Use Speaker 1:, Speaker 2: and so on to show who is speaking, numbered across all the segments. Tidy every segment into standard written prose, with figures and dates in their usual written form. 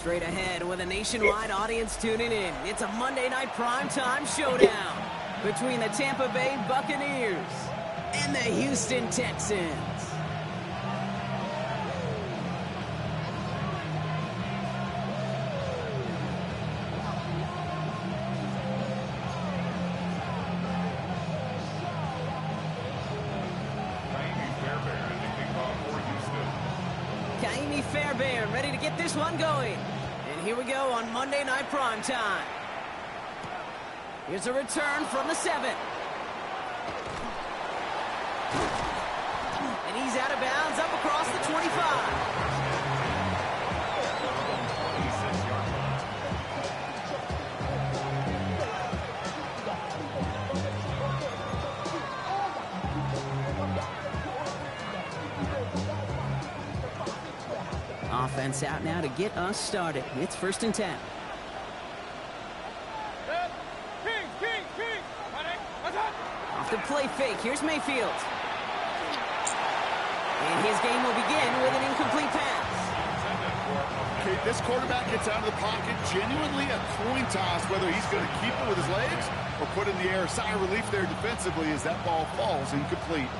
Speaker 1: Straight ahead with a nationwide audience tuning in. It's a Monday night primetime showdown between the Tampa Bay Buccaneers and the Houston Texans. Fairbairn ready to get this one going. And here we go on Monday Night Primetime. Here's a return from the 7. And he's out of bounds up across the 25. Offense out now to get us started. It's 1st and 10. Off the play fake. Here's Mayfield. And his game will begin with an incomplete pass.
Speaker 2: Okay, this quarterback gets out of the pocket genuinely a coin toss whether he's going to keep it with his legs or put it in the air. Sigh of relief there defensively as that ball falls incomplete.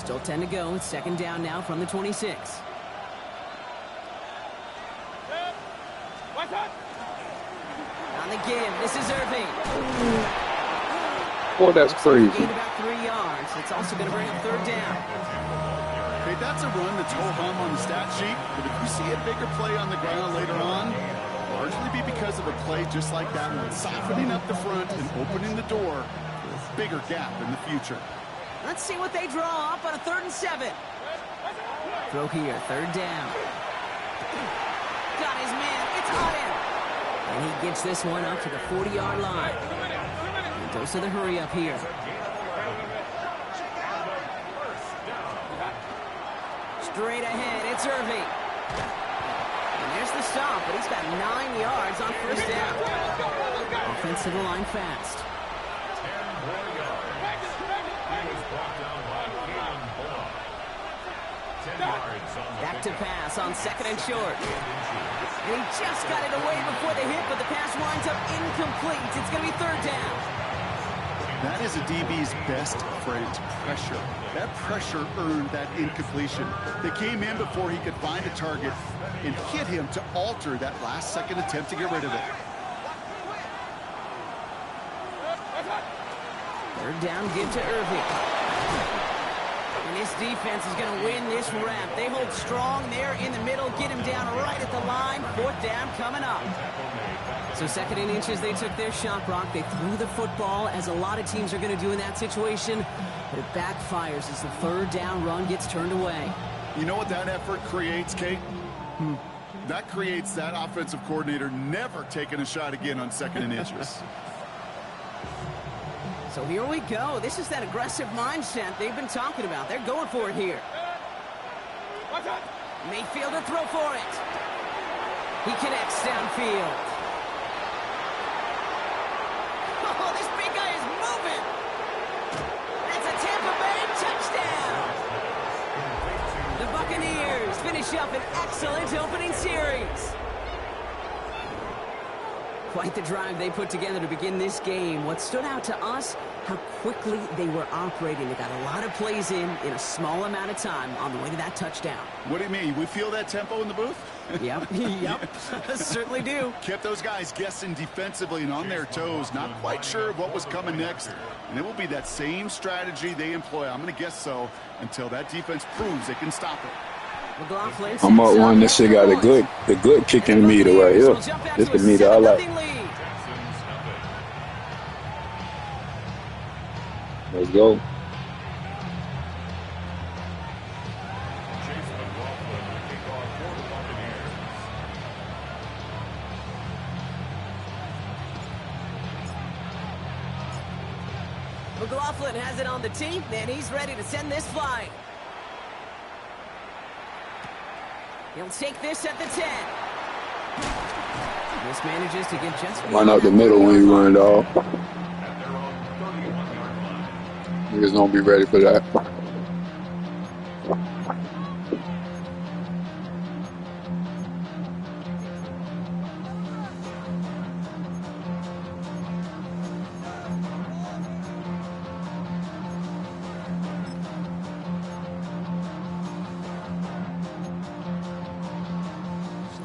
Speaker 1: Still 10 to go. It's 2nd down now from the 26. On the give, this is Irving.
Speaker 3: Boy, that's crazy.
Speaker 1: Gained about 3 yards. It's also going to bring up 3rd down.
Speaker 2: Okay, that's a run that's ho-hum on the stat sheet, but if you see a bigger play on the ground later on, largely be because of a play just like that one, softening up the front and opening the door for a bigger gap in the future.
Speaker 1: Let's see what they draw up on a 3rd and 7. Throw here, 3rd down. Got his man, it's on him. And he gets this one up to the 40-yard line. He goes to the hurry up here. Straight ahead, it's Irving. And there's the stop, but he's got 9 yards on 1st down. Offense to the line fast. Back to pass on 2nd and short. And he just got it away before the hit, but the pass winds up incomplete. It's going to be 3rd down.
Speaker 2: That is a DB's best friend, pressure. That pressure earned that incompletion. They came in before he could find a target and hit him to alter that last-second attempt to get rid of it.
Speaker 1: 3rd down, give to Irving. And this defense is going to win this rep. They hold strong there in the middle, get him down right at the line. 4th down coming up. So 2nd and inches, they took their shot, Brock. They threw the football, as a lot of teams are going to do in that situation. But it backfires as the 3rd down run gets turned away.
Speaker 2: You know what that effort creates, Kate? That creates that offensive coordinator never taking a shot again on 2nd and inches.
Speaker 1: So here we go. This is that aggressive mindset they've been talking about. They're going for it here. Mayfield to throw for it. He connects downfield. Oh, this big guy is moving. That's a Tampa Bay touchdown. The Buccaneers finish up an excellent opening series. Quite the drive they put together to begin this game. What stood out to us, how quickly they were operating. They got a lot of plays in a small amount of time on the way to that touchdown.
Speaker 2: What do you mean? We feel that tempo in the booth?
Speaker 1: Yep, certainly do.
Speaker 2: Kept those guys guessing defensively and on their toes, not quite sure of what was coming next. And it will be that same strategy they employ, I'm going to guess so, until that defense proves they can stop it.
Speaker 3: I'm up one. This shit got the good kick in the meter right here. This the meter I like. Let's go.
Speaker 1: McLaughlin has it on the tee, and he's ready to send this flying. He'll take this at the 10. This manages to get just
Speaker 3: run out the middle when he runned off. Niggas don't be ready for that.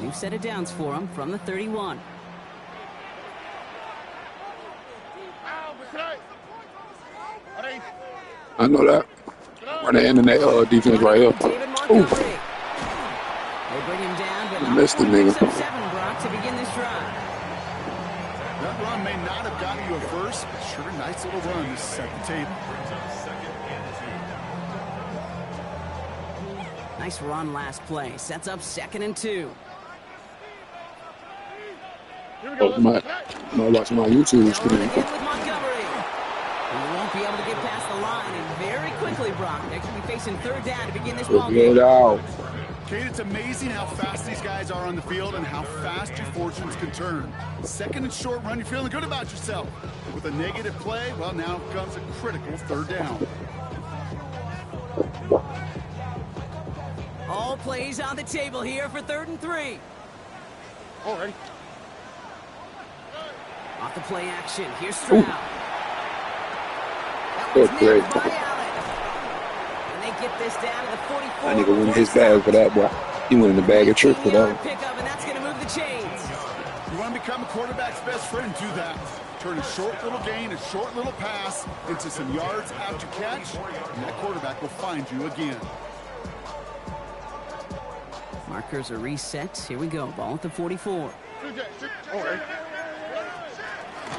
Speaker 1: New set of downs for him from the 31.
Speaker 3: I know that. Running in that defense right here. Ooh.
Speaker 1: They bring him down, but
Speaker 3: Missed the nigga.
Speaker 1: 7, Brock, to begin this drive.
Speaker 2: That run may not have gotten you a first, but sure, nice little run to set the table.
Speaker 1: Nice run last play. Sets up 2nd and 2.
Speaker 3: Oh, my watch my YouTube screen.
Speaker 1: Again with Montgomery. He won't be able to get past the line, and very quickly, Brock, they could be facing 3rd down to begin this ball game.
Speaker 3: Get out.
Speaker 2: Kate, it's amazing how fast these guys are on the field and how fast your fortunes can turn. 2nd and short run, you're feeling good about yourself. With a negative play, well, now comes a critical 3rd down.
Speaker 1: All plays on the table here for 3rd and 3.
Speaker 2: All right.
Speaker 1: Off the play action, here's Stroud. That
Speaker 3: That's
Speaker 1: was
Speaker 3: great.
Speaker 1: nailed by Allen. And they get this down to the 44.
Speaker 3: I nigga went in his bag for that, boy. He went in the bag of tricks for that.
Speaker 1: Pickup, and that's going to move the chains.
Speaker 2: You want to become a quarterback's best friend, do that. Turn a short little gain, a short little pass into some yards after catch, and that quarterback will find you again.
Speaker 1: Markers are reset. Here we go. Ball at the 44.
Speaker 2: All right.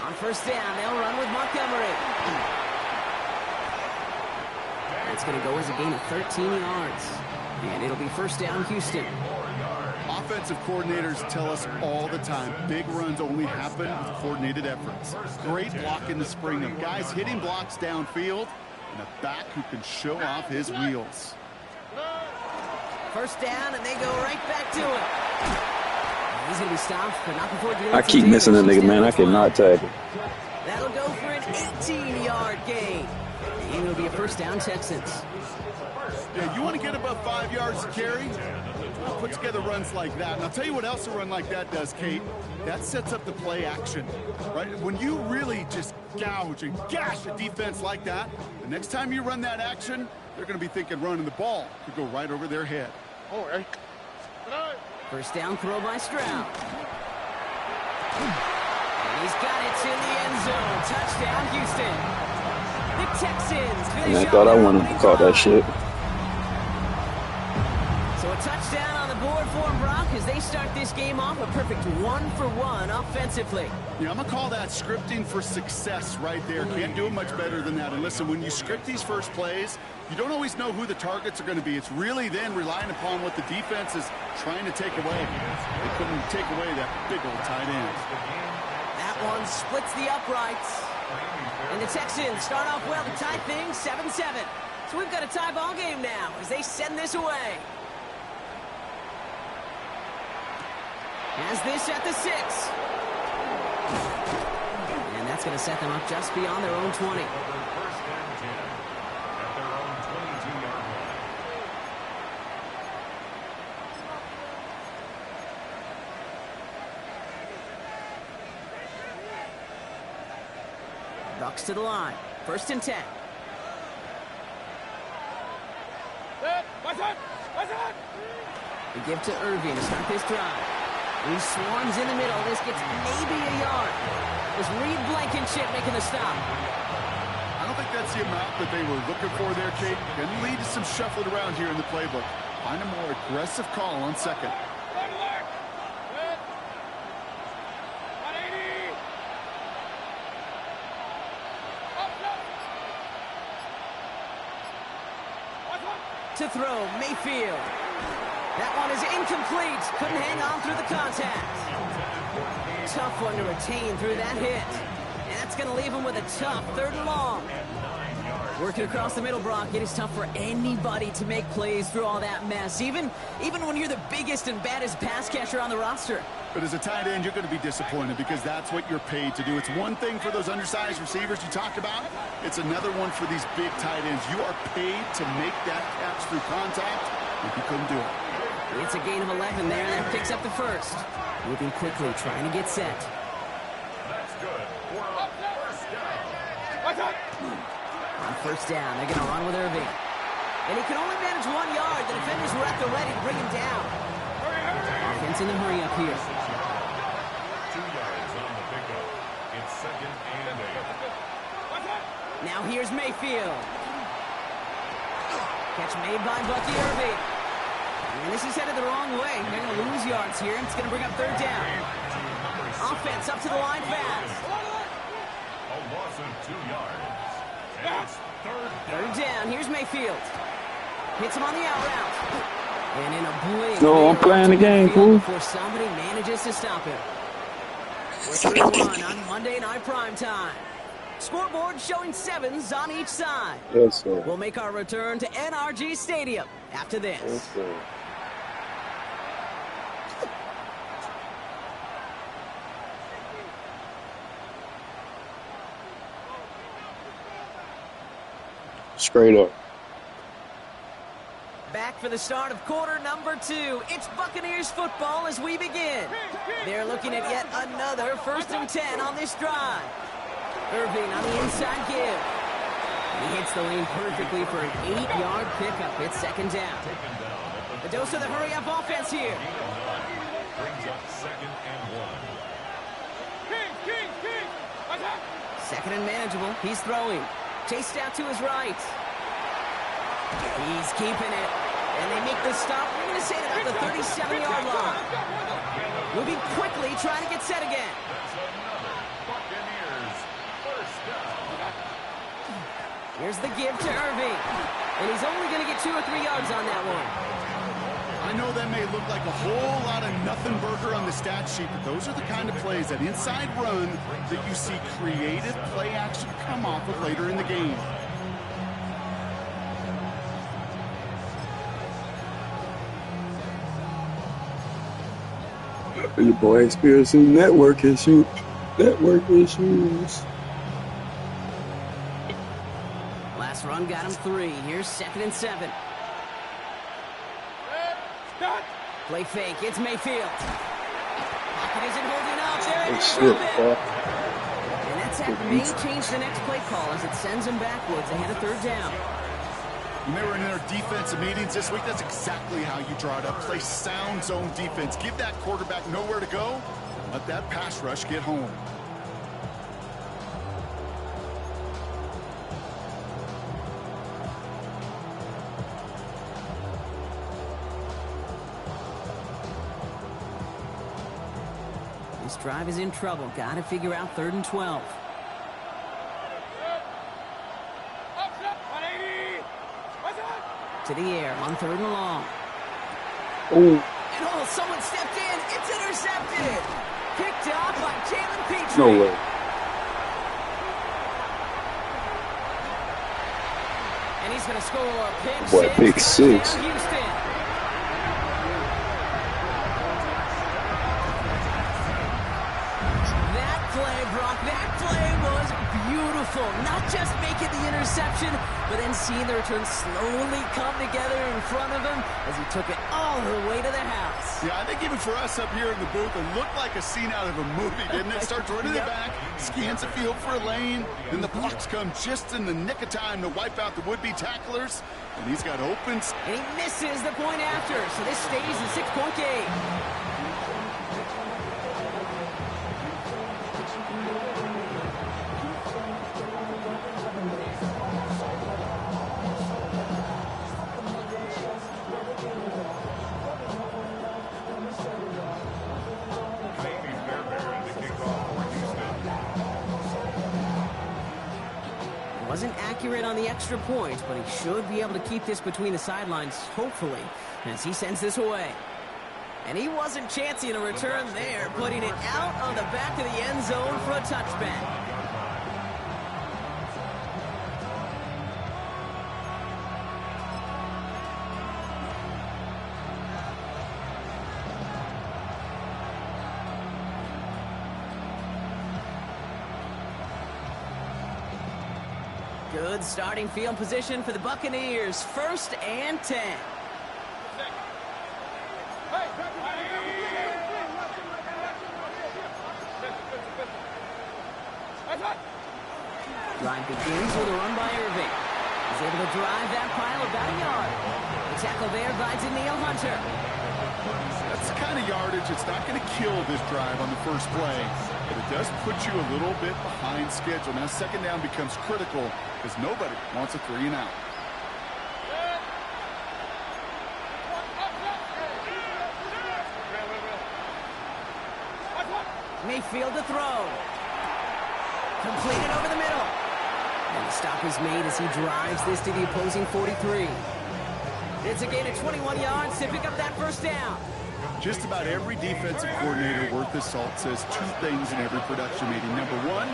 Speaker 1: On 1st down, they'll run with Montgomery. That's going to go as a gain of 13 yards. And it'll be 1st down, Houston.
Speaker 2: Offensive coordinators tell us all the time, big runs only happen with coordinated efforts. Great block in the spring of guys hitting blocks downfield and a back who can show off his wheels.
Speaker 1: 1st down, and they go right back to it. He's going to be stopped, but not before dealing
Speaker 3: I keep missing that nigga, man. I cannot tackle.
Speaker 1: That'll go for an 18-yard gain. And it'll be a 1st down, Texans.
Speaker 2: Yeah, you want to get above 5 yards to carry? I'll put together runs like that. And I'll tell you what else a run like that does, Kate. That sets up the play action, right? When you really just gouge and gash a defense like that, the next time you run that action, they're going to be thinking running the ball could go right over their head. All right.
Speaker 1: 1st down throw by Stroud. And he's got it in the end zone. Touchdown, Houston. The Texans finish.
Speaker 3: And I thought I wanted to call that shit.
Speaker 1: So a touchdown on the board for them, Brock, as they start this game off a perfect 1-for-1 offensively.
Speaker 2: Yeah, I'm going to call that scripting for success right there. Can't do it much better than that. And listen, when you script these first plays, you don't always know who the targets are going to be. It's really then relying upon what the defense is trying to take away. They couldn't take away that big old tight end.
Speaker 1: That one splits the uprights. And the Texans start off well to tie things 7-7. So we've got a tie ball game now as they send this away. Has this at the 6. And that's going to set them up just beyond their own 20. Bucks to the line. 1st and 10. We give to Irving to start this drive. He swarms in the middle. This gets maybe a yard. Was Reed Blankenship making the stop?
Speaker 2: I don't think that's the amount that they were looking for there, Kate. Can lead to some shuffling around here in the playbook. Find a more aggressive call on 2nd.
Speaker 1: To throw, Mayfield. That one is incomplete. Couldn't hang on through the contact. Tough one to retain through that hit. And that's going to leave him with a tough 3rd and long. Working across the middle, Brock, it is tough for anybody to make plays through all that mess, even when you're the biggest and baddest pass catcher on the roster.
Speaker 2: But as a tight end, you're going to be disappointed because that's what you're paid to do. It's one thing for those undersized receivers you talk about. It's another one for these big tight ends. You are paid to make that catch through contact, and you couldn't do it.
Speaker 1: It's a gain of 11 there, and that picks up the 1st. Moving quickly, trying to get set. On 1st down, they're going to run with Irving. And he can only manage 1 yard. The defenders were at the ready to bring him down. defense in the hurry up here.
Speaker 4: 2 yards on the pickup. It's 2nd and 8.
Speaker 1: Now here's Mayfield. Catch made by Bucky Irving. And this is headed the wrong way. They're going to lose yards here, and it's going to bring up 3rd down. Offense up to the line fast.
Speaker 4: A loss of 2 yards. And it's 3rd down.
Speaker 1: 3rd down. Here's Mayfield. Hits him on the out route. And in a blink.
Speaker 3: No, I'm playing the game, fool.
Speaker 1: Before somebody manages to stop him. We're 3-1 on Monday Night Primetime. Scoreboard showing 7s on each side.
Speaker 3: Yes, sir.
Speaker 1: We'll make our return to NRG Stadium after this.
Speaker 3: Yes, sir. Straight up.
Speaker 1: Back for the start of quarter number 2. It's Buccaneers football as we begin. They're looking at yet another 1st and 10 on this drive. Irving on the inside give. He hits the lane perfectly for an 8-yard pickup. It's 2nd down. The dose of the hurry-up offense here.
Speaker 4: Brings up 2nd and 1.
Speaker 1: 2nd and manageable. He's throwing. Chased out to his right. He's keeping it. And they make the stop. We're going to say about the 37-yard line. Moving quickly, trying to get set again.
Speaker 4: That's another Buccaneers 1st down.
Speaker 1: Here's the give to Irving. And he's only going to get 2 or 3 yards on that one.
Speaker 2: I know that may look like a whole lot of nothing burger on the stat sheet, but those are the kind of plays, that inside run, that you see creative play action come off of later in the game.
Speaker 3: Your boy experiencing network issues. Network issues.
Speaker 1: Last run got him 3. Here's 2nd and 7. Play fake. It's Mayfield. Pocket isn't holding up. There it
Speaker 3: Oh,
Speaker 1: is.
Speaker 3: shit.
Speaker 1: And that sack may change the next play call as it sends him backwards ahead of 3rd down.
Speaker 2: When they were in their defensive meetings this week, that's exactly how you draw it up. Play sound zone defense. Give that quarterback nowhere to go. Let that pass rush get home.
Speaker 1: This drive is in trouble. Got to figure out 3rd and 12. To the air on 3rd and long.
Speaker 3: Oh,
Speaker 1: And someone stepped in. It's intercepted. Picked off by Jalen Petrie.
Speaker 3: no way.
Speaker 1: And he's going to score a pick
Speaker 3: Boy, pick
Speaker 1: Touchdown,
Speaker 3: 6.
Speaker 1: Houston. That play, Brock, that play was beautiful. Not just making the interception, but then seeing the return slowly come together in front of him as he took it all the way to the house.
Speaker 2: Yeah, I think even for us up here in the booth, it looked like a scene out of a movie, didn't it? Starts running it back, scans the field for a lane, then the blocks come just in the nick of time to wipe out the would-be tacklers, and he's got opens.
Speaker 1: And he misses the point after, so this stays a 6-point game. Wasn't accurate on the extra point, but he should be able to keep this between the sidelines, hopefully, as he sends this away. And he wasn't chancing a return there, putting it out on the back of the end zone for a touchback. Good starting field position for the Buccaneers. 1st and 10. Drive begins with a run by Irving. He's able to drive that pile about a yard. The tackle there by Daniil Hunter.
Speaker 2: That's the kind of yardage that's not going to kill this drive on the first play, but it does put you a little bit behind schedule. Now, second down becomes critical because nobody wants a 3 and out.
Speaker 1: Mayfield to throw. Completed over the middle. And the stop is made as he drives this to the opposing 43. It's a gain of 21 yards to pick up that first down.
Speaker 2: Just about every defensive coordinator worth his salt says 2 things in every production meeting. Number 1,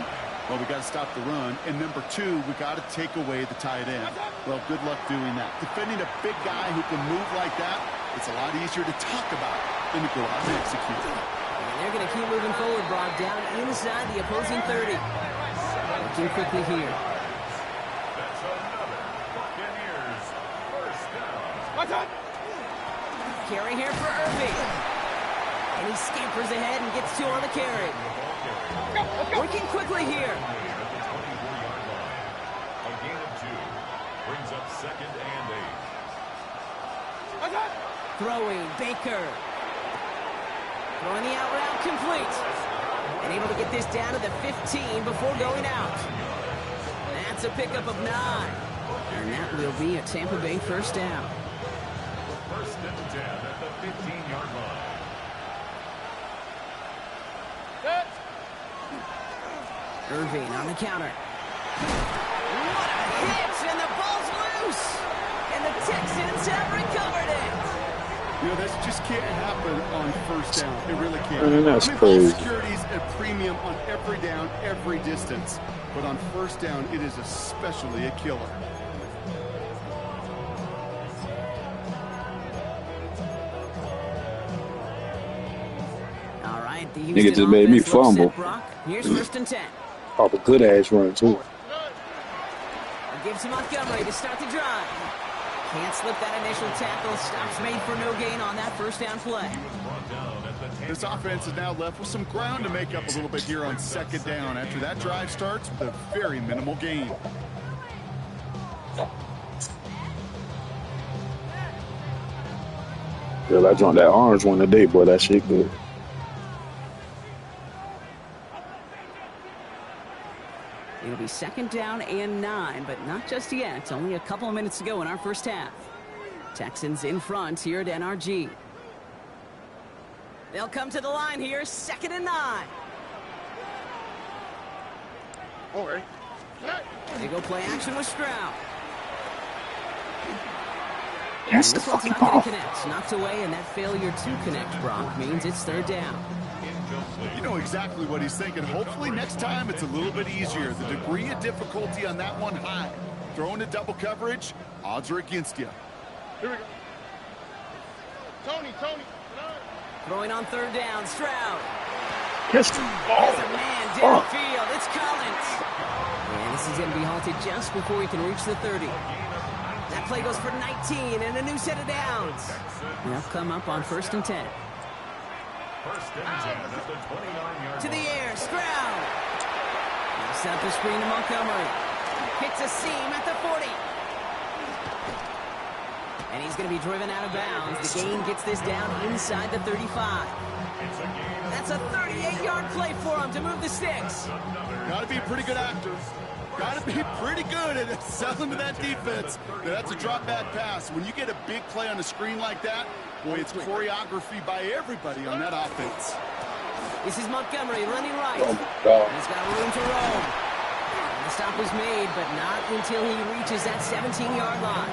Speaker 2: well, we got to stop the run. And number 2, we got to take away the tight end. Well, good luck doing that. Defending a big guy who can move like that, it's a lot easier to talk about than to go out and execute.
Speaker 1: And they're going to keep moving forward, Brock, down inside the opposing 30. Looking quickly here.
Speaker 4: That's another Buccaneers first down.
Speaker 1: Carry here for Irving. And he scampers ahead and gets 2 on the carry. Working quickly here.
Speaker 4: At the 24-yard line. A gain of 2 brings up 2nd and 8.
Speaker 1: Throwing, Baker. Throwing the out route complete. And able to get this down to the 15 before going out. That's a pickup of 9. And that will be a Tampa Bay first down.
Speaker 4: First and 10 at the 15-yard line.
Speaker 1: Irving on the counter. What a hit! And the ball's loose! And the Texans have recovered it!
Speaker 2: You know, this just can't happen on first down. It really can't.
Speaker 3: Man, that's
Speaker 2: ball
Speaker 3: crazy.
Speaker 2: security's a premium on every down, every distance. But on first down, it is especially a killer.
Speaker 1: All right, the
Speaker 3: Nigga
Speaker 1: Houston
Speaker 3: just made me
Speaker 1: offense looks
Speaker 3: fumble.
Speaker 1: set, Brock. Here's first and 10.
Speaker 3: Off a good ass run too.
Speaker 1: Gives to Montgomery to start the drive. Can't slip that initial tackle. Stops made for no gain on that first down play.
Speaker 2: This offense is now left with some ground to make up a little bit here on second down after that drive starts with a very minimal gain.
Speaker 3: Girl, I jumped that orange one today, boy. That shit good.
Speaker 1: It'll be second down and 9, but not just yet. It's only a couple of minutes to go in our first half. Texans in front here at NRG. They'll come to the line here, second and 9.
Speaker 2: Okay.
Speaker 1: They go play action with Stroud.
Speaker 3: That's
Speaker 1: And
Speaker 3: the
Speaker 1: this one's
Speaker 3: fucking
Speaker 1: not going
Speaker 3: ball.
Speaker 1: to connect. Knocked away, and that failure to connect, Brock, means it's third down.
Speaker 2: You know exactly what he's thinking. Hopefully next time it's a little bit easier. The degree of difficulty on that one high. Throwing to double coverage, odds are against you.
Speaker 5: Here we go. Tony.
Speaker 1: Throwing on third down, Stroud.
Speaker 3: Catch the
Speaker 1: Has a
Speaker 3: ball.
Speaker 1: man downfield. It's Collins. And this is going to be halted just before he can reach the 30. That play goes for 19 and a new set of downs. They'll come up on first and 10.
Speaker 4: First and 10 at the 29-yard
Speaker 1: To the
Speaker 4: line.
Speaker 1: air, Stroud. Now set up the screen to Montgomery. Hits a seam at the 40. And he's going to be driven out of bounds. The gain gets this down inside the 35.
Speaker 4: It's a gain of
Speaker 1: That's a 38-yard play for him to move the sticks.
Speaker 2: Got to be a pretty good actor. Got to be pretty good at selling to that defense. That's a drop back pass. When you get a big play on the screen like that, boy, it's choreography by everybody on that offense.
Speaker 1: This is Montgomery running right.
Speaker 3: Oh my God.
Speaker 1: He's got room to roam. And the stop was made, but not until he reaches that 17-yard line.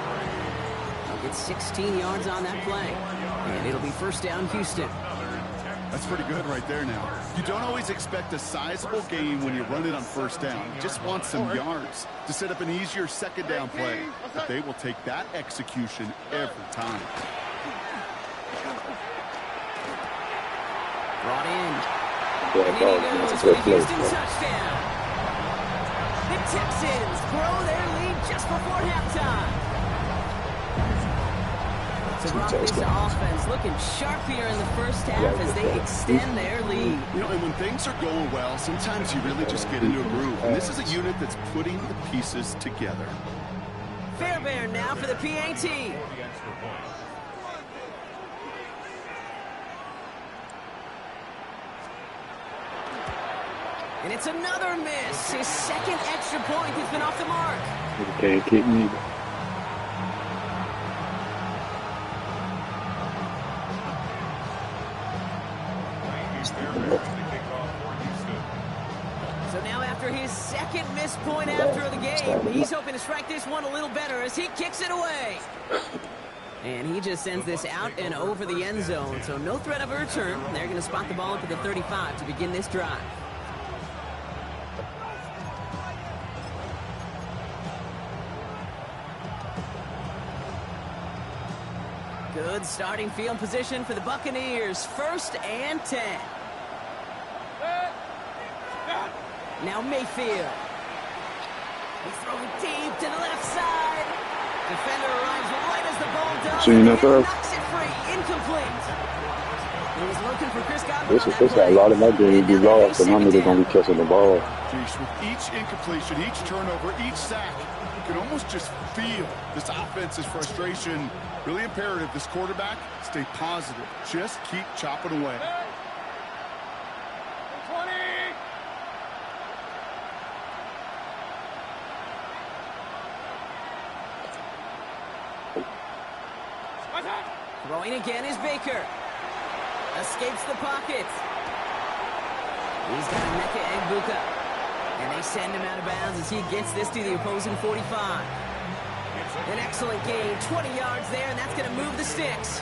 Speaker 1: He'll get 16 yards on that play. And it'll be first down, Houston.
Speaker 2: That's pretty good right there now. You don't always expect a sizable gain when you run it on first down. You just want some yards to set up an easier second down play. But they will take that execution every time.
Speaker 1: Brought in.
Speaker 3: Yeah,
Speaker 1: And
Speaker 3: dog,
Speaker 1: he
Speaker 3: that's
Speaker 1: goes
Speaker 3: a
Speaker 1: for
Speaker 3: good
Speaker 1: the
Speaker 3: play.
Speaker 1: Houston touchdown. The Texans grow their lead just before halftime. So Brock, this offense looking sharp here in the first half as they extend their lead.
Speaker 2: You know, and when things are going well, sometimes you really just get into a groove. And this is a unit that's putting the pieces together.
Speaker 1: Fairbairn now for the PAT. And it's another miss. His second extra point has been off the mark.
Speaker 3: You can't kick me.
Speaker 1: So now after his second missed point after the game, he's hoping to strike this one a little better as he kicks it away. And he just sends this out and over the end zone, so no threat of a return. They're going to spot the ball up at the 35 to begin this drive. Good starting field position for the Buccaneers. 1st and 10. Now Mayfield. He's throwing deep to the left side. Defender arrives right as the ball does.
Speaker 3: Seen that throw?
Speaker 1: Knocks it free. Incomplete. He was looking for Chris Godwin on that
Speaker 3: This got a
Speaker 1: play.
Speaker 3: lot of my game be lost, and I'm really gonna be catching the ball.
Speaker 2: Jeez, with each incompletion, each turnover, each sack, you can almost just feel this offense's frustration. Really imperative, this quarterback, stay positive. Just keep chopping away.
Speaker 5: 20.
Speaker 1: Throwing again is Baker. Escapes the pocket. He's got Emeka Egbuka. And they send him out of bounds as he gets this to the opposing 45. An excellent gain, 20 yards there, and that's going to move the sticks.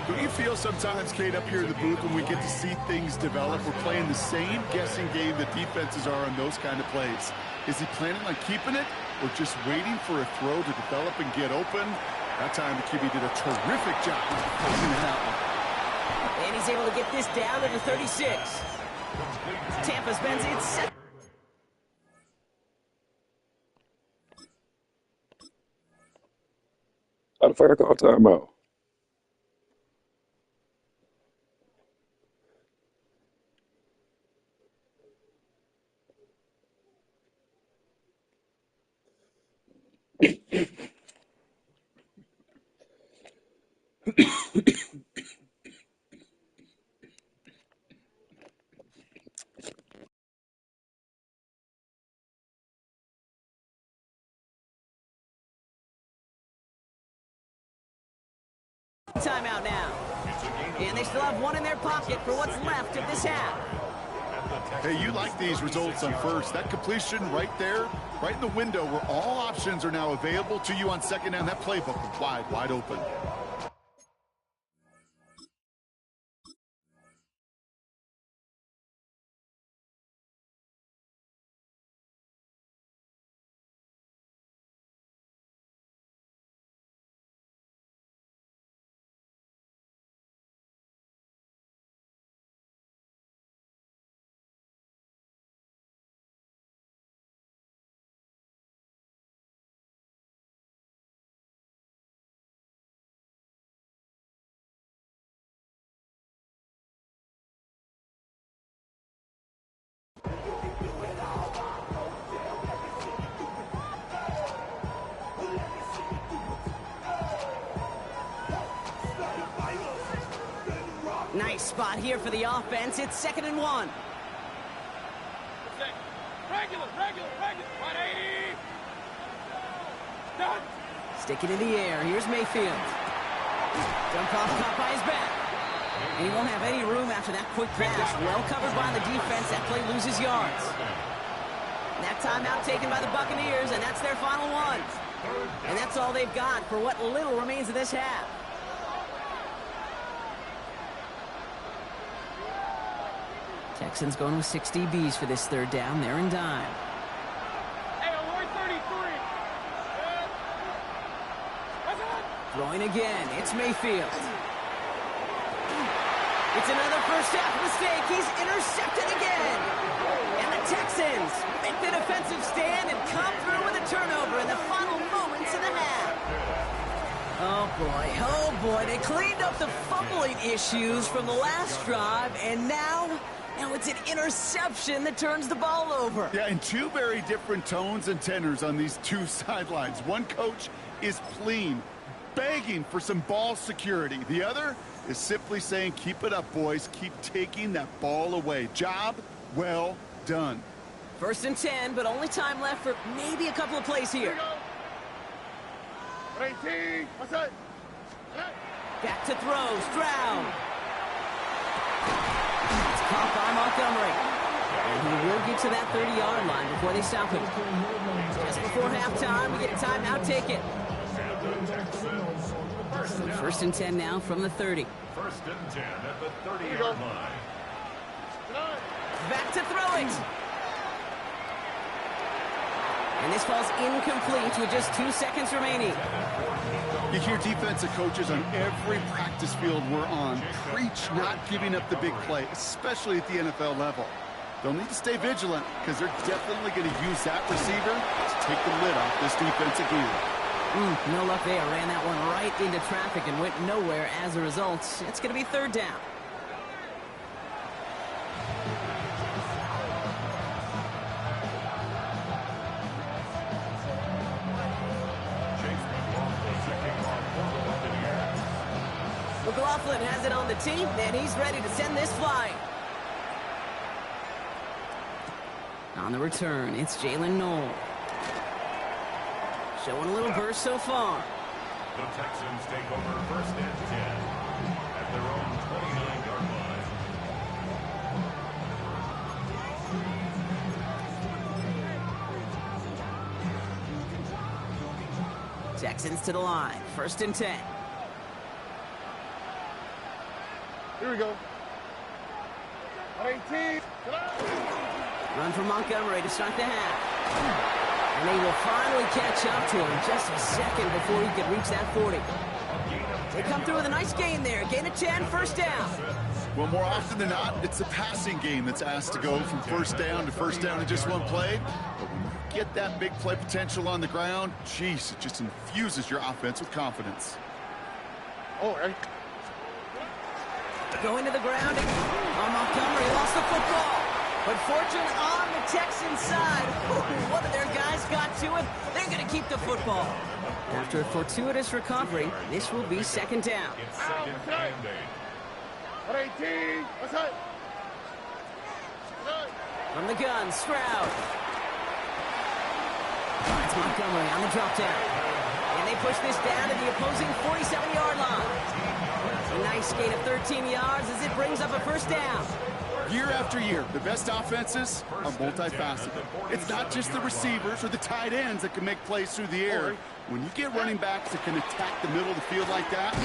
Speaker 2: Do you feel sometimes, Kate, up here in the booth when we get to see things develop, we're playing the same guessing game that defenses are on those kind of plays? Is he planning on keeping it or just waiting for a throw to develop and get open? That time the QB did a terrific job of closing it out.
Speaker 1: And he's able to get this down to the 36. Tampa spends its second.
Speaker 3: How the fuck I call timeout?
Speaker 1: Timeout now. And they still have one in their pocket for what's left of this half.
Speaker 2: Hey, you like these results on first. That completion right there, right in the window where all options are now available to you on second down. That playbook wide open.
Speaker 1: Nice spot here for the offense. It's 2nd and 1.
Speaker 5: Regular. 180. Done.
Speaker 1: Sticking in the air. Here's Mayfield. Dump off caught by his back. And he won't have any room after that quick pass. Well covered by the defense. That play loses yards. And that timeout taken by the Buccaneers, and that's their final one. And that's all they've got for what little remains of this half. Texans going with 6 DBs for this 3rd down. They're in dime.
Speaker 5: Hey, we're 33.
Speaker 1: Throwing again. It's Mayfield. It's another first half mistake. He's intercepted again. And the Texans make the defensive stand and come through with a turnover in the final moments of the half. Oh boy. They cleaned up the fumbling issues from the last drive, and now it's an interception that turns the ball over.
Speaker 2: Yeah, and two very different tones and tenors on these two sidelines. One coach is pleading, begging for some ball security. The other is simply saying, keep it up, boys. Keep taking that ball away. Job well done.
Speaker 1: First and 10, but only time left for maybe a couple of plays here.
Speaker 5: 18. What's that?
Speaker 1: Back to throw. Stroud. It's caught by Montgomery. And he will get to that 30-yard line before they stop him. Just before halftime, we get a timeout. Take it. First and 10 now from the 30.
Speaker 4: First and 10 at the 30-yard line.
Speaker 1: Back to throw it. And this falls incomplete with just 2 seconds remaining.
Speaker 2: You hear defensive coaches on every practice field we're on preach not giving up the big play, especially at the NFL level. They'll need to stay vigilant because they're definitely going to use that receiver to take the lid off this defensive gear.
Speaker 1: No luck there. Ran that one right into traffic and went nowhere as a result. It's going to be third down. McLaughlin has it on the team, and he's ready to send this flying. On the return, it's Jalen Knoll. Showing a little burst so far.
Speaker 4: The Texans take over first and 10 at their own 29-yard line.
Speaker 1: Texans to the line. First and 10.
Speaker 5: Here we go. 18.
Speaker 1: Run from Montgomery to start the half. And they will finally catch up to him just a second before he could reach that 40. They come through with a nice gain there. Gain of 10, first down.
Speaker 2: Well, more often than not, it's the passing game that's asked to go from first down in just one play. But when you get that big play potential on the ground, geez, it just infuses your offense with confidence.
Speaker 5: Oh, right.
Speaker 1: Going to the ground. Montgomery lost the football. But fortune on the Texans side. One of their guys got to it. They're going to keep the football. After a fortuitous recovery, this will be second down.
Speaker 4: It's second and 8.
Speaker 5: 18. What's that?
Speaker 1: From the gun, Stroud. It's Montgomery on the drop down. And they push this down to the opposing 47-yard line. A nice gain of 13 yards as it brings up a first down.
Speaker 2: Year after year, the best offenses are multifaceted. It's not just the receivers or the tight ends that can make plays through the air. When you get running backs that can attack the middle of the field like that,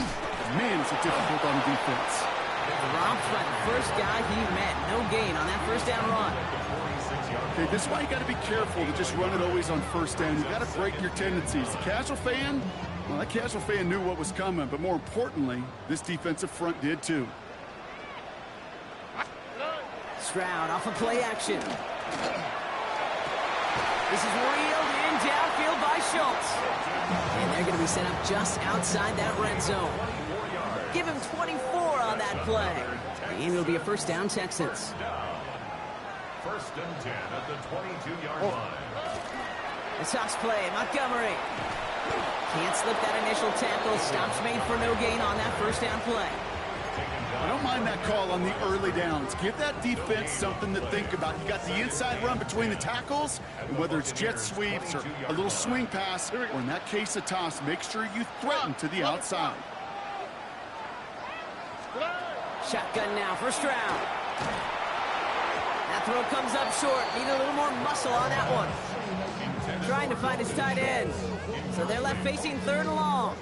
Speaker 2: man, it's a difficult on the defense.
Speaker 1: Dropped by the first guy he met. No gain on that first down run.
Speaker 2: Okay, this is why you got to be careful to just run it always on first down. You got to break your tendencies. The casual fan, well, that casual fan knew what was coming, but more importantly, this defensive front did too.
Speaker 1: Stroud off of play action. This is reeled in downfield by Schultz. And they're going to be set up just outside that red zone. Give him 24 on that play. And it'll be a first down, Texans.
Speaker 4: First and 10 at the 22-yard line.
Speaker 1: The toss play, Montgomery. Can't slip that initial tackle. Stops made for no gain on that first down play.
Speaker 2: I don't mind that call on the early downs. Give that defense something to think about. You got the inside run between the tackles, and whether it's jet sweeps or a little swing pass, or in that case a toss, make sure you threaten to the outside.
Speaker 1: Shotgun now for Stroud. That throw comes up short. Need a little more muscle on that one. Trying to find his tight end. So they're left facing third and long.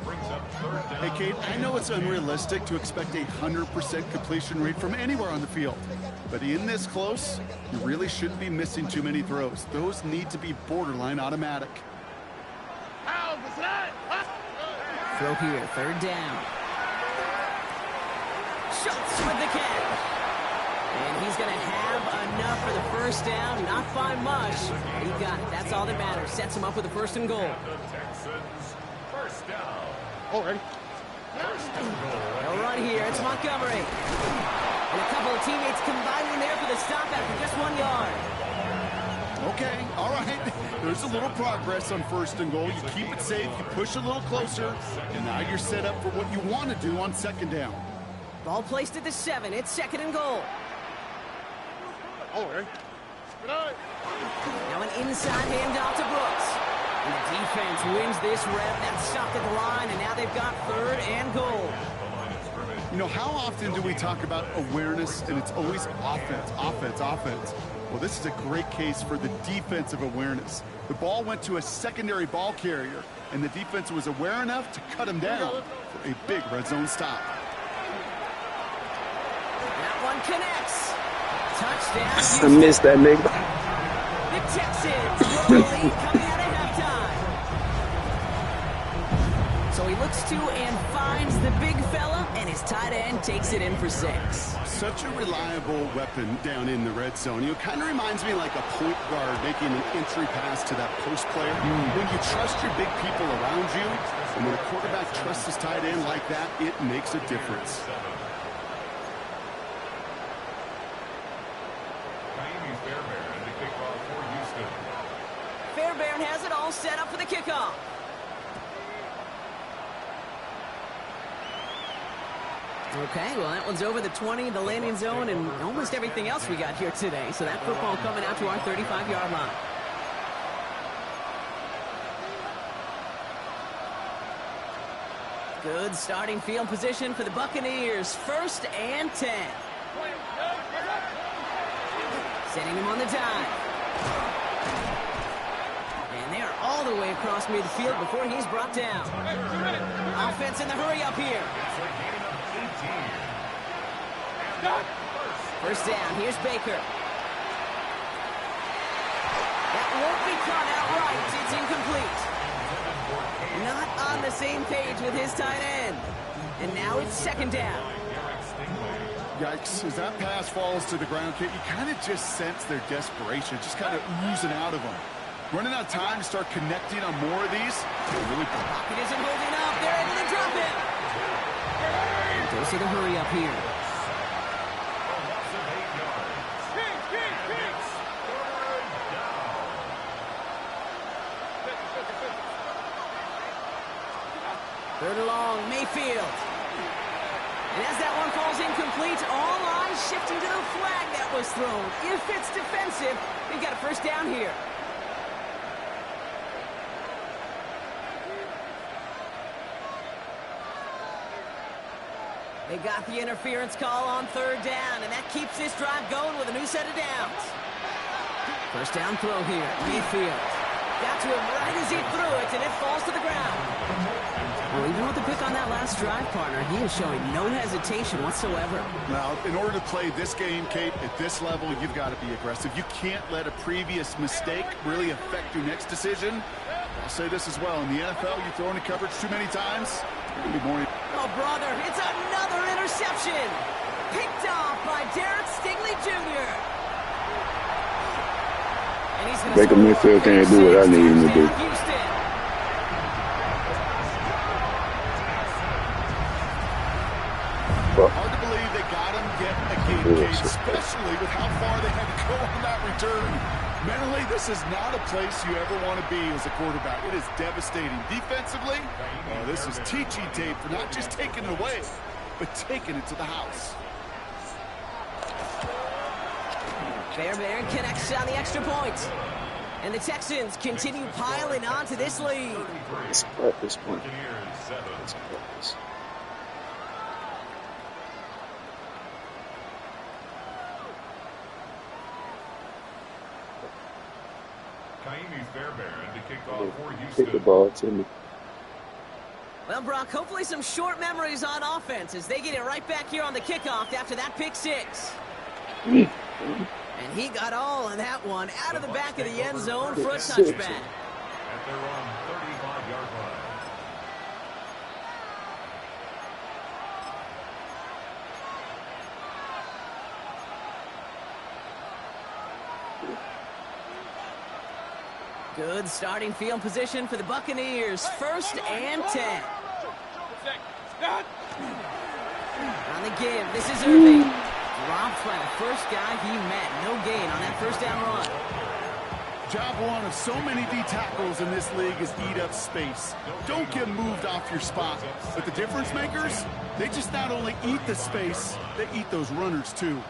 Speaker 2: Hey, Kate, I know it's unrealistic to expect a 100% completion rate from anywhere on the field. But in this close, you really shouldn't be missing too many throws. Those need to be borderline automatic.
Speaker 1: Throw here, third down. Schultz with the catch. And he's going to have enough for the first down. Not by much. He got it. That's all that matters. Sets him up with a first and goal.
Speaker 4: First down.
Speaker 5: Oh, ready.
Speaker 1: They'll run here. It's Montgomery. And a couple of teammates combining there for the stop after just 1 yard.
Speaker 2: Okay, all right. There's a little progress on first and goal. You keep it safe. You push a little closer. And now you're set up for what you want to do on second down.
Speaker 1: Ball placed at the 7. It's second and goal.
Speaker 5: Oh, ready.
Speaker 1: Now an inside handoff to Brooks. And the defense wins this rep. That's stopped at the line, and now they've got 3rd and goal.
Speaker 2: You know, how often do we talk about awareness, and it's always offense, offense, offense? Well, this is a great case for the defensive awareness. The ball went to a secondary ball carrier, and the defense was aware enough to cut him down for a big red zone stop.
Speaker 1: That one connects. Touchdown.
Speaker 3: I missed that nigga.
Speaker 1: The Texans grow the lead coming out of halftime. So he looks to and finds the big fella, and his tight end takes it in for 6.
Speaker 2: Such a reliable weapon down in the red zone. You know, kind of reminds me like a point guard making an entry pass to that post player. When you trust your big people around you, and when a quarterback trusts his tight end like that, it makes a difference.
Speaker 1: Fairbairn has it all set up for the kickoff. Okay, well, that one's over the 20, the landing zone, and almost everything else we got here today. So that football coming out to our 35-yard line. Good starting field position for the Buccaneers. 1st and 10. Setting him on the dive. And they are all the way across midfield before he's brought down. Offense in the hurry up here. 1st down. Here's Baker. That won't be caught outright. It's incomplete. Not on the same page with his tight end. And now it's 2nd down.
Speaker 2: Yikes, as that pass falls to the ground, Kit, you kind of just sense their desperation, just kind of oozing out of them. Running out of time to start connecting on more of these. Really
Speaker 1: Pocket isn't holding up. They're able to drop him. Goes to the hurry up here. Third and long, Mayfield. And as that one falls incomplete, all eyes shifting to the flag that was thrown. If it's defensive, we've got a 1st down here. They got the interference call on 3rd down, and that keeps this drive going with a new set of downs. 1st down throw here, Mayfield. Got to him right as he threw it, and it falls to the ground. Well, even with the pick on that last drive, partner, he is showing no hesitation whatsoever.
Speaker 2: Now, in order to play this game, Kate, at this level, you've got to be aggressive. You can't let a previous mistake really affect your next decision. I'll say this as well. In the NFL, you throw into coverage too many times, you're going to be more...
Speaker 1: Oh, brother, it's another interception. Picked off by Derek Stingley Jr.
Speaker 3: Baker Mayfield can't do what I need him to do.
Speaker 2: Hard to believe they got him yet again, Kate, especially with how far they had to go on that return. Mentally, this is not a place you ever want to be as a quarterback. It is devastating. Defensively, this is teaching tape for not just taking it away, but taking it to the house.
Speaker 1: Fairbairn connects on the extra point. And the Texans continue piling on to this lead.
Speaker 3: It's practice point. It's practice. Kick the ball to me.
Speaker 1: Well, Brock, hopefully some short memories on offense as they get it right back here on the kickoff after that pick 6. And he got all of that one out of the back of the end zone for a touchback.
Speaker 4: At their own 35-yard line.
Speaker 1: Good starting field position for the Buccaneers. 1st and 10. On the give, this is Irving. Dropped by the first guy he met. No gain on that 1st down run.
Speaker 2: Job one of so many D tackles in this league is eat up space. Don't get moved off your spot. But the difference makers, they just not only eat the space, they eat those runners too.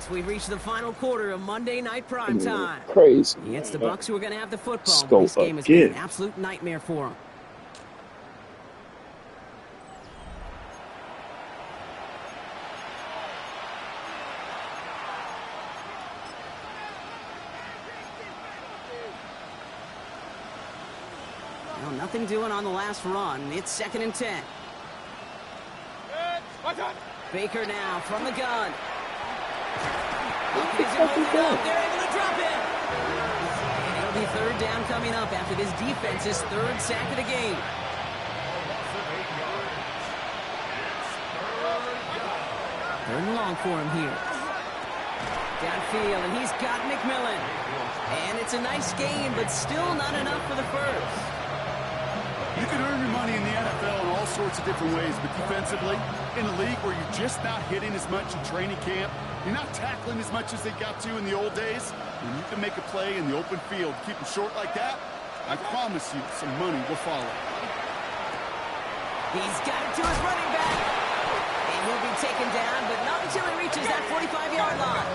Speaker 1: Folks, we've reached the final quarter of Monday Night Prime Time.
Speaker 3: Crazy.
Speaker 1: It's the Bucks who are going to have the football.
Speaker 3: Scope
Speaker 1: This game has been an
Speaker 3: again.
Speaker 1: absolute nightmare for them. Well, nothing doing on the last run. It's 2nd and 10. Baker now from the gun. They're able to drop it. And it'll be 3rd down coming up after this defense's 3rd sack of the game. Third and long for him here. Downfield, and he's got McMillan. And it's a nice game, but still not enough for the first.
Speaker 2: You can earn your money in the NFL in all sorts of different ways, but defensively, in a league where you're just not hitting as much in training camp, you're not tackling as much as they got to in the old days, when you can make a play in the open field, keep them short like that, I promise you some money will follow.
Speaker 1: He's got it to his running back. And he'll be taken down, but not until he reaches that 45-yard line.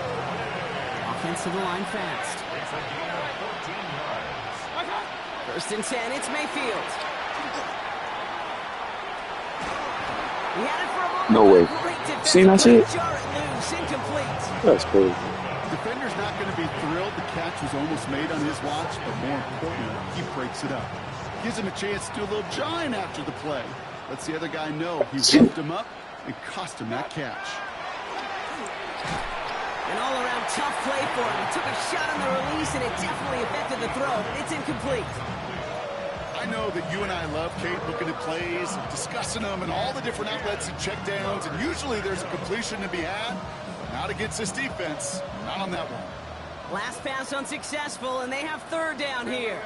Speaker 1: Offense to the line fast.
Speaker 4: It's a gain of 14 yards.
Speaker 1: 1st and 10, it's Mayfield. He had it for a moment.
Speaker 3: No way.
Speaker 1: Great defensive
Speaker 3: See, that's
Speaker 1: play.
Speaker 3: it.
Speaker 1: Jar it loose, incomplete.
Speaker 3: That's crazy.
Speaker 2: Defender's not going to be thrilled the catch was almost made on his watch, but more importantly, he breaks it up. Gives him a chance to do a little jawing after the play. Lets the other guy know he roughed him up and cost him that catch.
Speaker 1: An all-around tough play for him. He took a shot on the release, and it definitely affected the throw, but it's incomplete.
Speaker 2: I know that you and I love, Kate, looking at plays, and discussing them, and all the different outlets and checkdowns, and usually there's a completion to be had. Not against this defense. Not on that one.
Speaker 1: Last pass unsuccessful, and they have 3rd down here.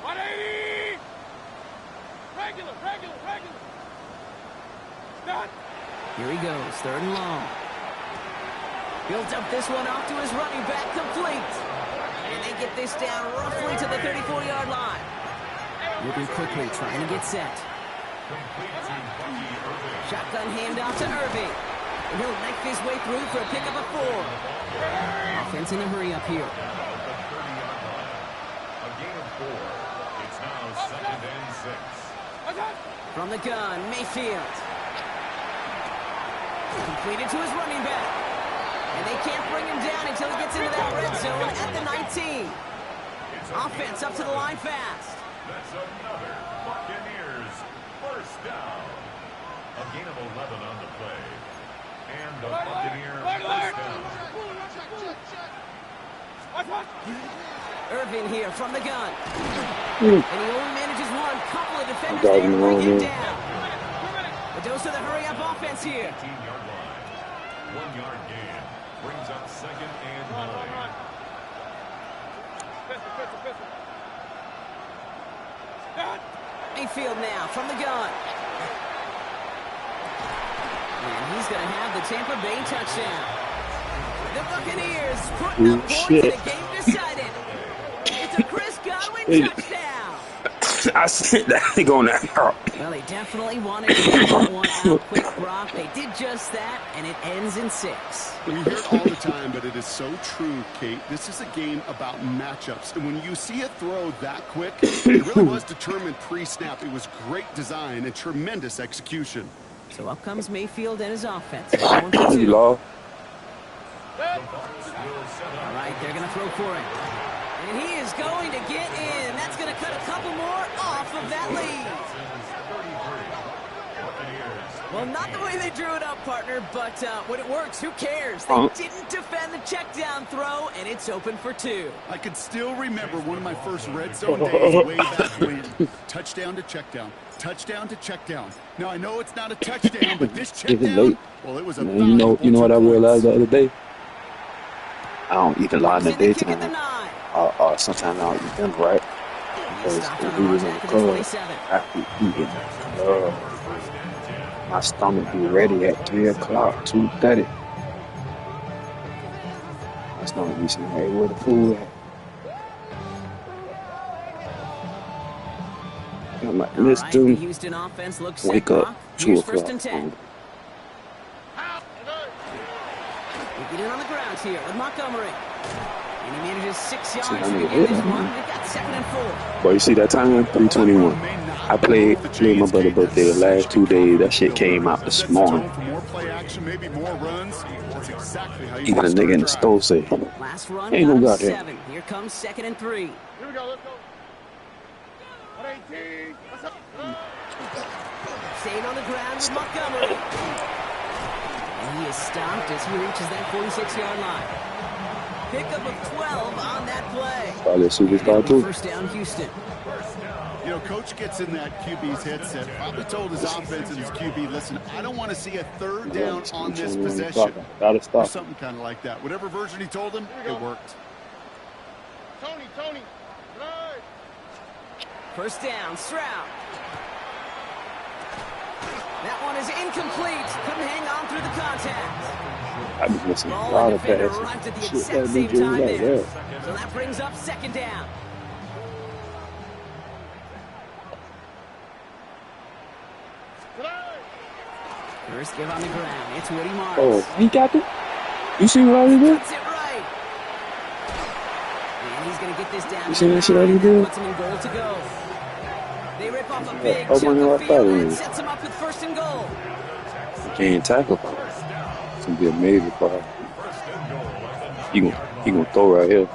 Speaker 5: 180! Regular. Done.
Speaker 1: Here he goes, 3rd and long. Builds up this one off to his running back, complete. And they get this down roughly to the 34-yard line. Moving quickly, trying to get set. Shotgun handoff to Irving. And he'll knife his way through for a pickup of 4. Offense in a hurry up here.
Speaker 4: A gain of 4. It's now 2nd and 6.
Speaker 1: From the gun, Mayfield. Completed to his running back. And they can't bring him down until he gets into that red zone at the 19. Offense up to the line fast.
Speaker 4: That's another Buccaneers 1st down. A gain of 11 on the play. And the Buccaneer 1st down.
Speaker 1: Irvin here from the gun. And he only manages one. Couple of defenders there to bring him down. The dose of the hurry-up offense here.
Speaker 4: 18-yard line. 1-yard gain. Brings up 2nd and 9.
Speaker 1: Mayfield now from the gun. And he's going to have the Tampa Bay touchdown. The Buccaneers putting up points in a game decided. It's a Chris Godwin touchdown.
Speaker 3: I sent that thing on that out.
Speaker 1: Well, they definitely wanted to get that one out quick, Brock. They did just that, and it ends in 6.
Speaker 2: We hear it all the time, but it is so true, Kate. This is a game about matchups. And when you see a throw that quick, it really was determined pre-snap. It was great design and tremendous execution.
Speaker 1: So up comes Mayfield and his offense. Going for 2.
Speaker 3: You lost.
Speaker 1: All right, they're going to throw for it. And he is going to get in. That's going to cut a couple more off of that lead. Well, not the way they drew it up, partner, but when it works, who cares? They didn't defend the check down throw, and it's open for 2.
Speaker 2: I can still remember one of my first red zone days way back when. Touchdown to check down. Touchdown to check down. Now, I know it's not a touchdown, but this check down, well, it was a
Speaker 3: Man, you know what I realized the other day? I don't eat a lot in the daytime. Sometimes I don't eat them right. Because when we was in the club, I be eating. My stomach be ready at 3 o'clock, 2:30. My stomach be saying, hey, where the food at? I'm like, let's do
Speaker 1: Houston offense looks
Speaker 3: wake
Speaker 1: set,
Speaker 3: up
Speaker 1: Brock.
Speaker 3: 2
Speaker 1: Here's
Speaker 3: o'clock.
Speaker 1: 1st and 10. in on the ground here with Montgomery. And he manages 6 yards to
Speaker 3: how many
Speaker 1: begin
Speaker 3: hit
Speaker 1: this
Speaker 3: him,
Speaker 1: one.
Speaker 3: man.
Speaker 1: They've got 2nd and 4.
Speaker 3: Boy, you see that time? 3:21. I played my brother's birthday the last 2 days. That shit came out this morning.
Speaker 2: For more play action, maybe more runs. That's exactly how you
Speaker 3: Even a
Speaker 2: start
Speaker 3: nigga in the
Speaker 2: drive.
Speaker 3: store say,
Speaker 1: Last run,
Speaker 3: ain't
Speaker 1: got
Speaker 3: no
Speaker 1: him
Speaker 3: goddamn.
Speaker 1: 7. Here comes 2nd and 3.
Speaker 5: Here we go, let's go. 118. What's up?
Speaker 1: Staying on the ground with Montgomery. And he is stopped as he reaches that 46-yard line. Pickup of 12 on that play.
Speaker 3: Probably a superstar
Speaker 1: And
Speaker 3: too.
Speaker 1: first down, Houston.
Speaker 2: You know, coach gets in that QB's headset, probably told his offense and his QB, listen, I don't want to see a third down on this possession.
Speaker 3: Gotta
Speaker 2: Or
Speaker 3: stop.
Speaker 2: something kind of like that. Whatever version he told him, it worked.
Speaker 5: Tony. Right.
Speaker 1: First down, Stroud. That one is incomplete. Couldn't hang on through the contact.
Speaker 3: I be missing a
Speaker 1: Ball
Speaker 3: lot
Speaker 1: and
Speaker 3: of
Speaker 1: defender
Speaker 3: passes.
Speaker 1: arrived at the
Speaker 3: Shit,
Speaker 1: exact
Speaker 3: that
Speaker 1: same
Speaker 3: DJ
Speaker 1: time
Speaker 3: right
Speaker 1: there.
Speaker 3: there.
Speaker 1: So that brings up 2nd down. First give on the ground. It's Woody Marks.
Speaker 3: Oh, he got it? You see what I did there?
Speaker 1: Puts it right. And he's going to get this down.
Speaker 3: You seen that shit I
Speaker 1: and
Speaker 3: did?
Speaker 1: puts him in goal to go. They rip off a big
Speaker 3: Oh,
Speaker 1: chunk
Speaker 3: man,
Speaker 1: of
Speaker 3: I thought
Speaker 1: field
Speaker 3: it
Speaker 1: and
Speaker 3: was.
Speaker 1: sets him up with 1st and goal.
Speaker 3: You can't tackle. It's gonna be a major problem. He gonna throw right here.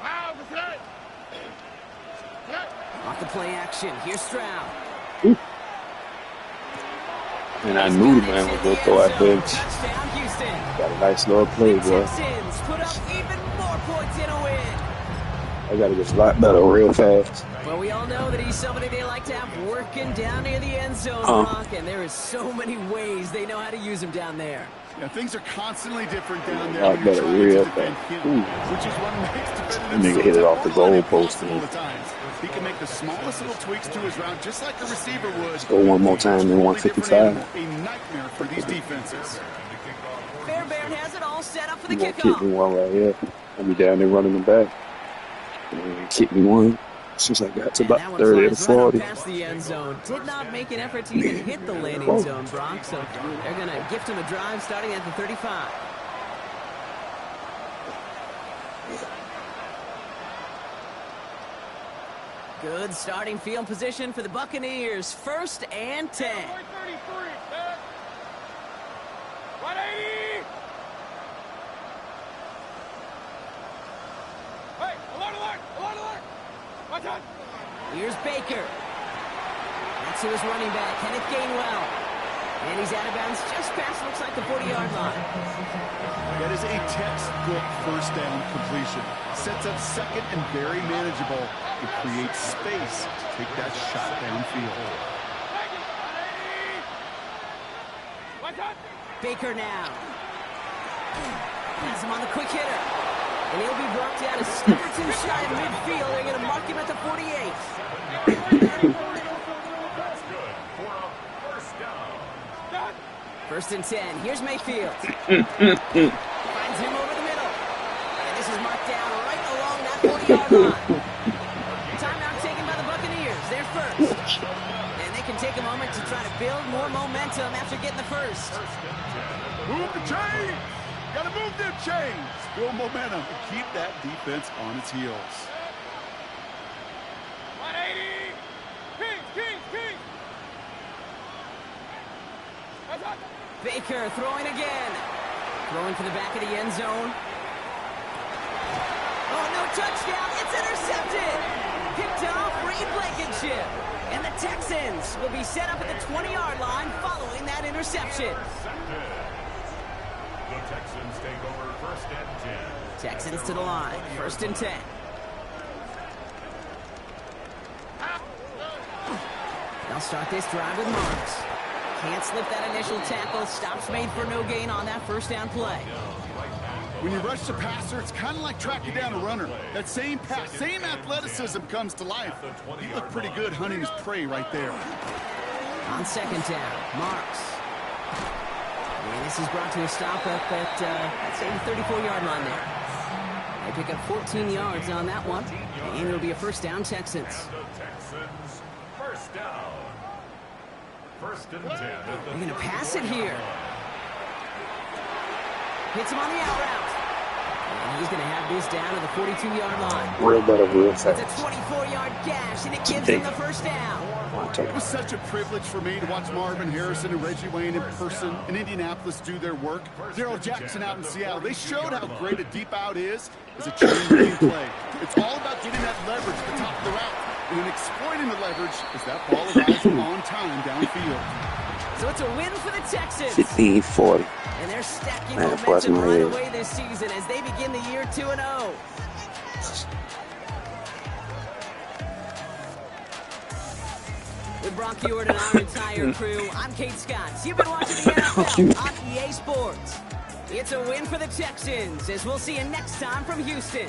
Speaker 5: Wow, that's it.
Speaker 1: Off the play action. Here's Stroud.
Speaker 3: And I knew the man was gonna throw out there.
Speaker 1: Touchdown, Houston.
Speaker 3: Got a nice little play,
Speaker 1: The
Speaker 3: boy.
Speaker 1: Texans put up even more points in a win.
Speaker 3: I gotta get a lot better real fast.
Speaker 1: Well, we all know that he's somebody they like to have working down near the end zone, Brock, and there is so many ways they know how to use him down there.
Speaker 2: Yeah, things are constantly different down there
Speaker 3: I
Speaker 2: when you're
Speaker 3: better
Speaker 2: trying
Speaker 3: real
Speaker 2: to defend
Speaker 3: fast.
Speaker 2: him,
Speaker 3: Ooh.
Speaker 2: which is what makes defending
Speaker 3: That nigga
Speaker 2: him
Speaker 3: hit it
Speaker 2: so
Speaker 3: off the
Speaker 2: tough,
Speaker 3: goal
Speaker 2: borderline
Speaker 3: post,
Speaker 2: impossible
Speaker 3: man.
Speaker 2: at times. He can make the smallest little tweaks to his route, just like a receiver would.
Speaker 3: Go one more time in
Speaker 2: Totally
Speaker 3: 155.
Speaker 2: different animal, a nightmare for these defenses.
Speaker 1: Fairbairn has it all set up for the
Speaker 3: He gonna kick me
Speaker 1: kickoff.
Speaker 3: one right here. I'll be down there running him back. And kick me one since I got to
Speaker 1: And
Speaker 3: about
Speaker 1: that one
Speaker 3: 30 to
Speaker 1: flies right on
Speaker 3: 40.
Speaker 1: past the end zone. Did not make an effort to even hit the landing zone, Brock, so they're going to gift him a drive starting at the 35. Good starting field position for the Buccaneers. 1st and 10.
Speaker 5: 133. 180. Hey, alert. Watch out.
Speaker 1: Here's Baker. That's to his running back, Kenneth Gainwell. And he's out of bounds just past, looks like the 40-yard line.
Speaker 2: That is a textbook first down completion. Sets up second and very manageable. It creates space to take that shot downfield.
Speaker 5: Watch out.
Speaker 1: Baker now. Has him on the quick hitter. And he'll be brought down a step or two shy of midfield. They're going to mark him at the 48.
Speaker 4: That's good for a first down.
Speaker 1: 1st and 10. Here's Mayfield. Finds him over the middle. And this is marked down right along that 40-yard line. Timeout taken by the Buccaneers. They're first. And they can take a moment to try to build more momentum after getting the first.
Speaker 2: Move the chains! Gotta move them chains! Build momentum and keep that defense on its heels.
Speaker 5: 180. King. Watch out.
Speaker 1: Baker throwing again. Throwing for the back of the end zone. Oh, no touchdown. It's intercepted. Picked off Reed Blankenship. And the Texans will be set up at the 20-yard line following that interception.
Speaker 4: The Texans take over 1st and 10.
Speaker 1: Texans to the line. 1st and 10. They'll start this drive with Marks. Can't slip that initial tackle. Stops made for no gain on that 1st down play.
Speaker 2: When you rush the passer, it's kind of like tracking down a runner. That same pass, same athleticism comes to life. He looked pretty good hunting his prey right there.
Speaker 1: On 2nd down, Marks. And this is brought to a stop up at, I'd say, the 34-yard line there. They pick up 14 yards on that one, and it'll be a first down, Texans.
Speaker 4: And the Texans, first down. First and 10.
Speaker 1: They're going to pass it here. Hits him on the out route. And he's going to have this down to the 42-yard line.
Speaker 3: Real better, real
Speaker 1: It's
Speaker 3: fast.
Speaker 1: a 24-yard gash, and it gives him the first down.
Speaker 2: It was such a privilege for me to watch Marvin Harrison and Reggie Wayne in person in Indianapolis do their work. Daryl Jackson out in Seattle, they showed how great a deep out is as a chain game play. It's all about getting that leverage at the top of the route and then exploiting the leverage as that ball arrives on time downfield.
Speaker 1: So it's a win for the Texans.
Speaker 3: 15-40.
Speaker 1: And they're stacking
Speaker 3: Man,
Speaker 1: momentum right
Speaker 3: head.
Speaker 1: away this season as they begin the year 2-0. With Brock Ewart and our entire crew, I'm Kate Scott. You've been watching the NFL on EA Sports. It's a win for the Texans, as we'll see you next time from Houston.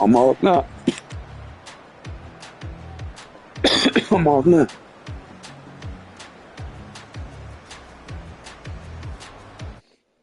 Speaker 3: I'm off now. I'm off now.